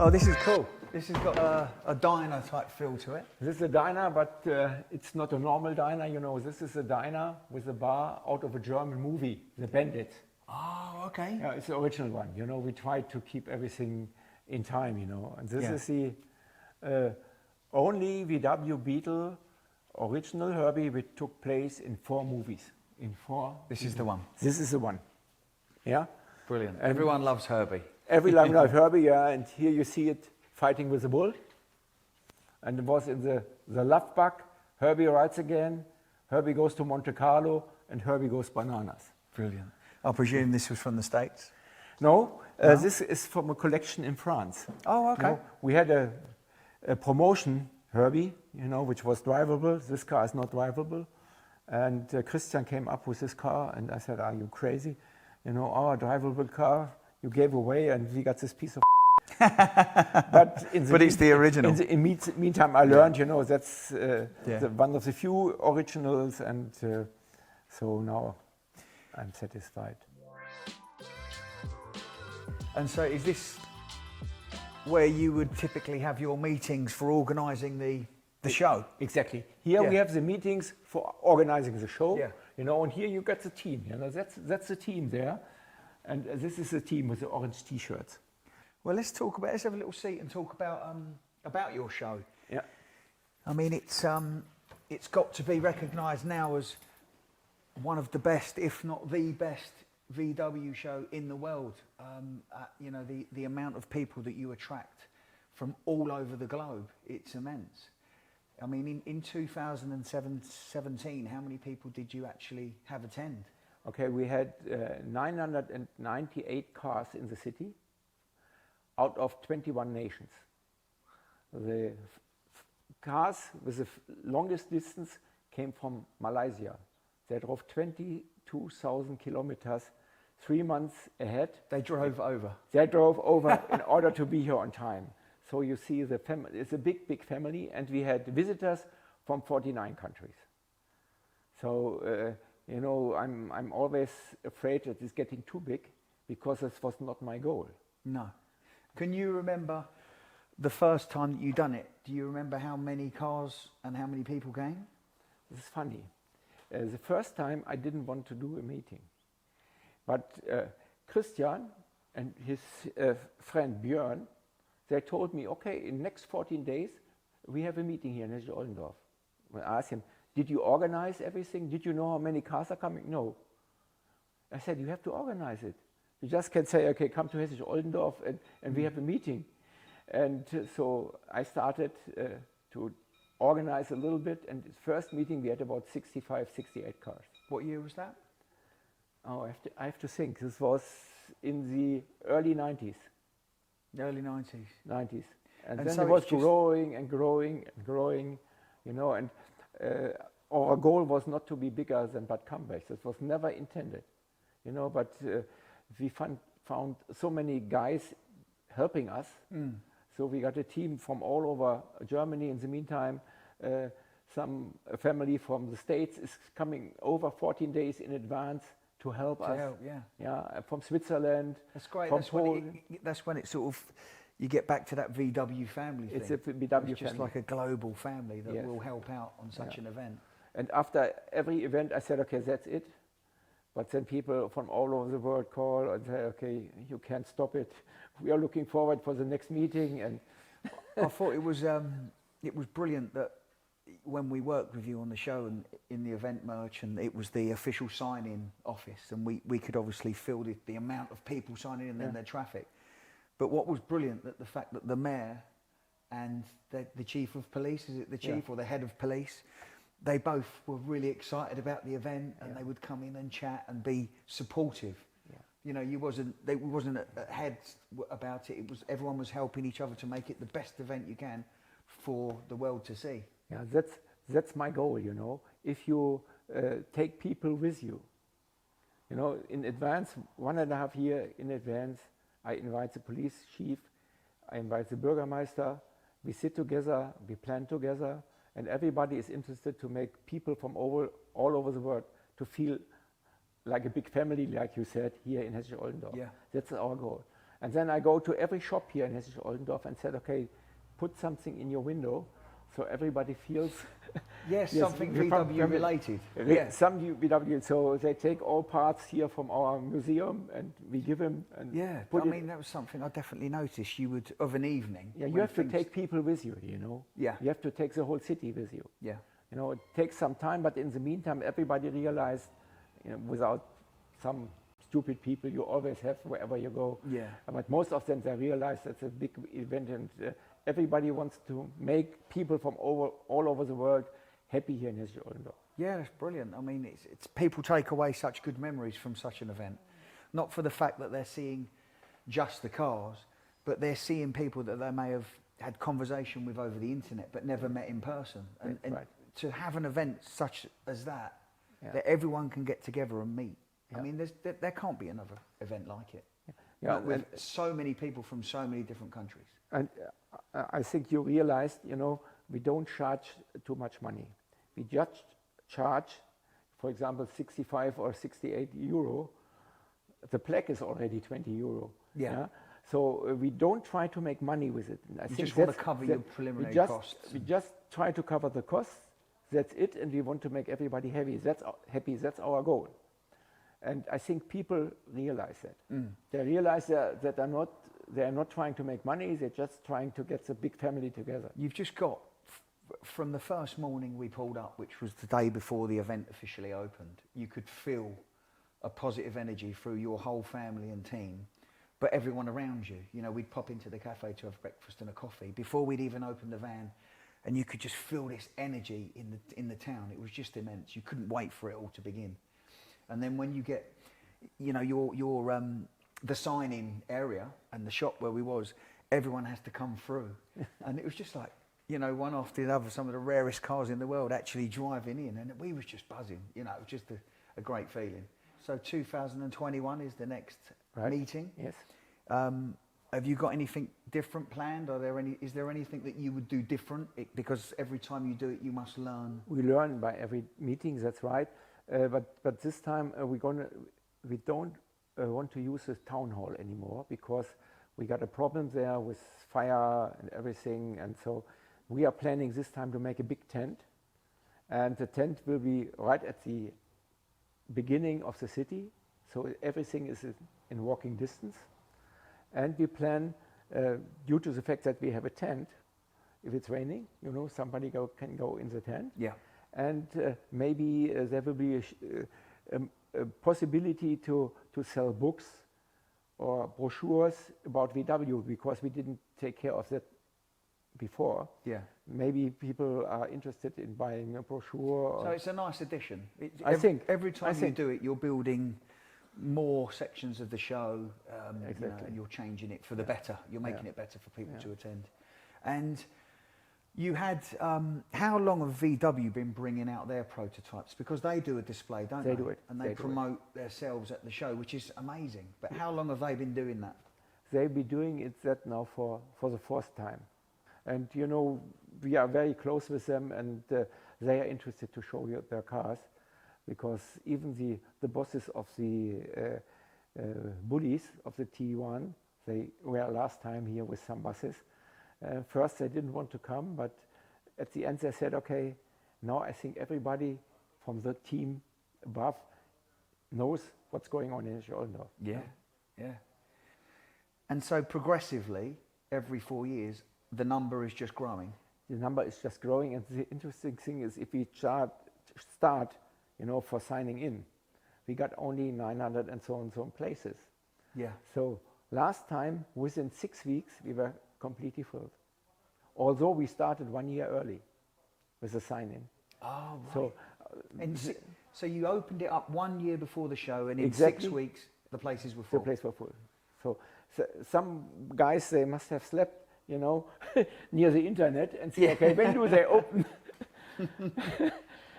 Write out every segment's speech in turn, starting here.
Oh, this is cool. This has got a diner type feel to it. This is a diner, but it's not a normal diner, you know. This is a diner with a bar out of a German movie, The Bandit. Oh, okay. Yeah, it's the original one, you know. We tried to keep everything in time, you know. And this is the only VW Beetle original Herbie which took place in 4 movies. This is the one. This is the one. Yeah. Brilliant. Everyone loves Herbie. Everyone loves Herbie, yeah. And here you see it fighting with the bull. And it was in the Love Bug. Herbie rides again. Herbie goes to Monte Carlo, and Herbie goes bananas. Brilliant. I presume this was from the States? No, this is from a collection in France. Oh, okay. You know, we had a promotion Herbie, you know, which was drivable. This car is not drivable. And Christian came up with this car, and I said, "Are you crazy? You know, our drivable car you gave away, and we got this piece of." But it's the original. In the meantime, I learned, you know, that's one of the few originals, and so now I'm satisfied. And so, is this where you would typically have your meetings for organising the show? Exactly. Here we have the meetings for organizing the show. Yeah. You know, and here you got the team. You know, that's the team there, and this is the team with the orange T-shirts. Well, let's have a little seat and talk about your show. Yeah. I mean, it's got to be recognised now as one of the best, if not the best, VW show in the world. You know, the amount of people that you attract from all over the globe, it's immense. I mean, in 2017, how many people did you actually have attend? Okay, we had 998 cars in the city out of 21 nations. The cars with the longest distance came from Malaysia. They drove 22,000 kilometers 3 months ahead. They drove over. They drove over in order to be here on time. So you see, the family, it's a big, big family, and we had visitors from 49 countries. So, you know, I'm always afraid that it's getting too big, because this was not my goal. No. Can you remember the first time that you done it? Do you remember how many cars and how many people came? This is funny. The first time I didn't want to do a meeting. But Christian and his friend Björn, they told me, okay, in the next 14 days, we have a meeting here in Hessisch Oldendorf. I asked him, did you organize everything? Did you know how many cars are coming? No. I said, you have to organize it. You just can't say, okay, come to Hessisch Oldendorf and we have a meeting. And so I started to organize a little bit, and the first meeting we had about 65, 68 cars. What year was that? Oh, I have to think. This was in the early 90s. The early 90s. 90s. And then so it was growing and growing and growing, you know, and our goal was not to be bigger than Bad Camberg. That was never intended, you know, but we found so many guys helping us. So we got a team from all over Germany. In the meantime, some family from the States is coming over 14 days in advance to help us. Yeah, from Switzerland. That's great. From That's when it sort of, you get back to that VW family thing. It's a VW family. It's just like a global family that will help out on such an event. And after every event, I said, okay, that's it. But then people from all over the world call and say, okay, you can't stop it. We are looking forward for the next meeting. And I thought it was brilliant that when we worked with you on the show and in the event merch, and it was the official sign-in office, and we could obviously feel the amount of people signing in and their traffic. But what was brilliant, that the fact that the mayor and the chief of police, is it the chief or the head of police, they both were really excited about the event, and they would come in and chat and be supportive. You know, they wasn't at heads about it. It was, everyone was helping each other to make it the best event you can for the world to see. Yeah, that's my goal, you know. If you take people with you, you know, in advance, 1.5 years in advance, I invite the police chief, I invite the Bürgermeister, we sit together, we plan together, and everybody is interested to make people from all over the world to feel like a big family, like you said, here in Hessisch Oldendorf. Yeah. That's our goal. And then I go to every shop here in Hessisch Oldendorf and said, okay, put something in your window so everybody feels Yes, something VW related. Some VW. So they take all parts here from our museum and we give them. And I mean, that was something I definitely noticed. You would, of an evening. Yeah, you have to take people with you, you know. Yeah. You have to take the whole city with you. Yeah. You know, it takes some time, but in the meantime, everybody realized, you know, without some stupid people you always have wherever you go. Yeah. But most of them, they realize that's a big event and everybody wants to make people from all over the world happy here in Hessisch Oldendorf. Yeah, that's brilliant. I mean, it's people take away such good memories from such an event. Not for the fact that they're seeing just the cars, but they're seeing people that they may have had conversation with over the internet but never met in person. And right. To have an event such as that, that everyone can get together and meet. I mean, there can't be another event like it. Not with so many people from so many different countries. And I think you realized, you know, we don't charge too much money. We just charge, for example, 65 or 68 euro. The plaque is already 20 euro. Yeah. So we don't try to make money with it. And I You think just want to cover your preliminary costs. We just try to cover the costs. That's it, and we want to make everybody happy. That's our goal. And I think people realize that. They realize that they are not trying to make money. They're just trying to get the big family together. You've just got, from the first morning we pulled up, which was the day before the event officially opened, you could feel a positive energy through your whole family and team, but everyone around you. You know, we'd pop into the cafe to have breakfast and a coffee before we'd even open the van, and you could just feel this energy in the town. It was just immense. You couldn't wait for it all to begin. And then when you get, you know, your the sign-in area and the shop where we was, everyone has to come through. And it was just like, you know, one after the other, some of the rarest cars in the world actually driving in. And we was just buzzing, you know, it was just a great feeling. So 2021 is the next meeting. Yes. Have you got anything different planned? Is there anything that you would do different? Because every time you do it, you must learn. We learn by every meeting, that's right. But this time we don't want to use the town hall anymore because we got a problem there with fire and everything, and so we are planning this time to make a big tent, and the tent will be right at the beginning of the city, so everything is in walking distance. And we plan, due to the fact that we have a tent, if it's raining, you know, somebody can go in the tent. Yeah. And maybe there will be a possibility to sell books or brochures about VW, because we didn't take care of that before. Yeah. Maybe people are interested in buying a brochure. So it's a nice addition. I think every time you do it, you're building more sections of the show, exactly. You know, and you're changing it for the better. You're making it better for people to attend. And you had, how long have VW been bringing out their prototypes? Because they do a display, don't they? They do it. And they promote themselves at the show, which is amazing. But how long have they been doing that? They'll be doing it that now for the fourth time. And, you know, we are very close with them, and they are interested to show you their cars, because even the bosses of the bullies of the T1, they were last time here with some buses. First they didn't want to come, but at the end they said, okay, now I think everybody from the team above knows what's going on in Hessisch Oldendorf. Yeah, yeah. And so progressively, every 4 years, the number is just growing. The number is just growing, and the interesting thing is if we start, you know, for signing in, we got only 900 and so on places. Yeah. So last time, within 6 weeks, we were completely filled. Although we started 1 year early with the sign-in. Oh, right. So, so you opened it up 1 year before the show, and in exactly, 6 weeks, the places were full. The place were full. So some guys, they must have slept, you know, near the internet and say, okay, when do they open?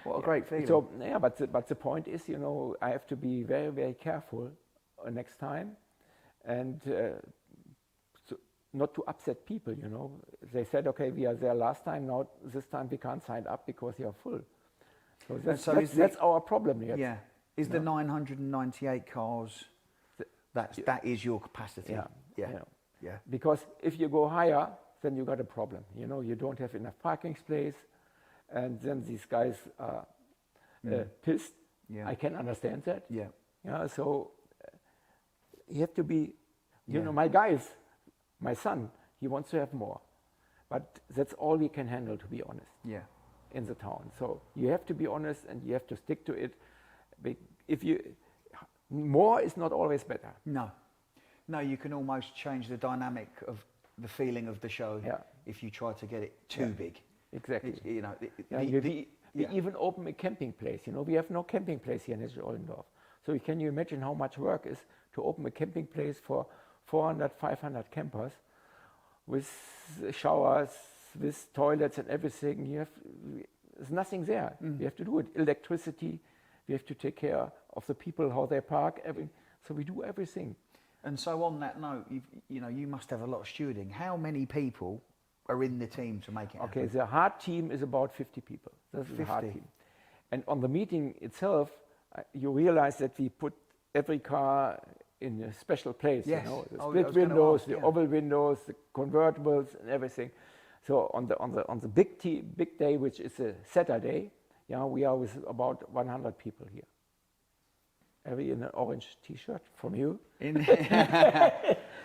What a great feeling. So, yeah, but the point is, you know, I have to be very, very careful next time, and not to upset people, you know. They said, okay, we are there last time, now this time we can't sign up because you are full. So that's our problem here. Yeah. Is the 998 cars, that is your capacity? Yeah. Yeah. You know. Yeah. Because if you go higher, then you got a problem. You know, you don't have enough parking space, and then these guys are pissed. Yeah. I can understand that. Yeah. Yeah. So you have to be, you Yeah. know, my son, he wants to have more, but that's all we can handle, to be honest, Yeah. in the town. So you have to be honest, and you have to stick to it. If you more is not always better. No. No, you can almost change the dynamic of the feeling of the show Yeah. if you try to get it too big. Exactly. You know, We even open a camping place. You know, we have no camping place here in Hessisch Oldendorf. So can you imagine how much work is to open a camping place for 400, 500 campers with showers, with toilets and everything? There's nothing there. We have to do it. Electricity. We have to take care of the people, how they park. So we do everything. And so on that note, you must have a lot of stewarding. How many people are in the team to make it happen? Okay, the hard team is about 50 people. This is the hard 50. team. And on the meeting itself, you realize that we put every car in a special place. Yes. You know, the Oh, I split was gonna windows, ask, the yeah. oval windows, the convertibles, and everything. So on the big day, which is a Saturday, we are with about 100 people here. Every in an orange T-shirt from you.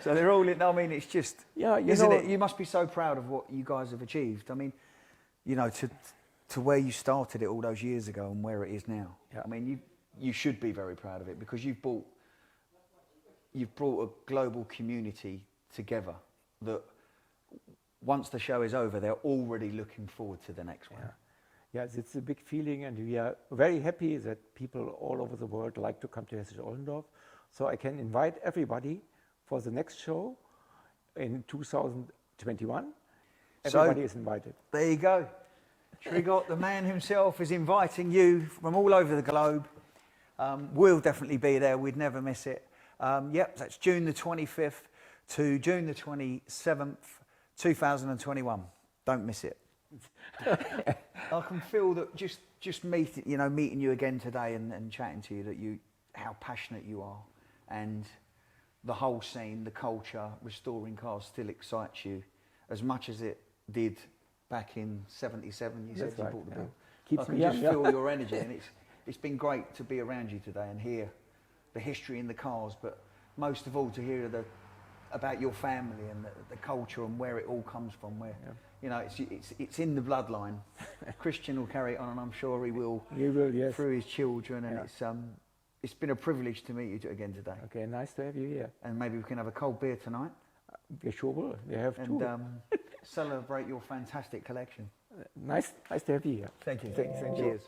So they're all in. I mean, it's just, isn't it? You must be so proud of what you guys have achieved. I mean, to where you started it all those years ago and where it is now. Yeah. I mean, you should be very proud of it because you've brought a global community together that once the show is over, they're already looking forward to the next one. Yeah. Yes, it's a big feeling, and we are very happy that people all over the world like to come to Hessisch Oldendorf. So I can invite everybody for the next show in 2021. Everybody is invited. There you go. Traugott, the man himself, is inviting you from all over the globe. We'll definitely be there. We'd never miss it. That's June the 25th to June the 27th, 2021. Don't miss it. I can feel that just meeting you again today and chatting to you, how passionate you are, and the whole scene, the culture, restoring cars still excites you as much as it did back in '77. You said you bought the bill. Keeps I can me just young, feel your energy, and it's been great to be around you today and hear the history in the cars, but most of all to hear about your family and the culture and where it all comes from. It's in the bloodline. Christian will carry it on, and I'm sure he will. He will, yes. Through his children, and it's been a privilege to meet you again today. Okay, nice to have you here. And maybe we can have a cold beer tonight. We sure will. We have and to celebrate your fantastic collection. Nice to have you here. Thank you. Thank you. Cheers.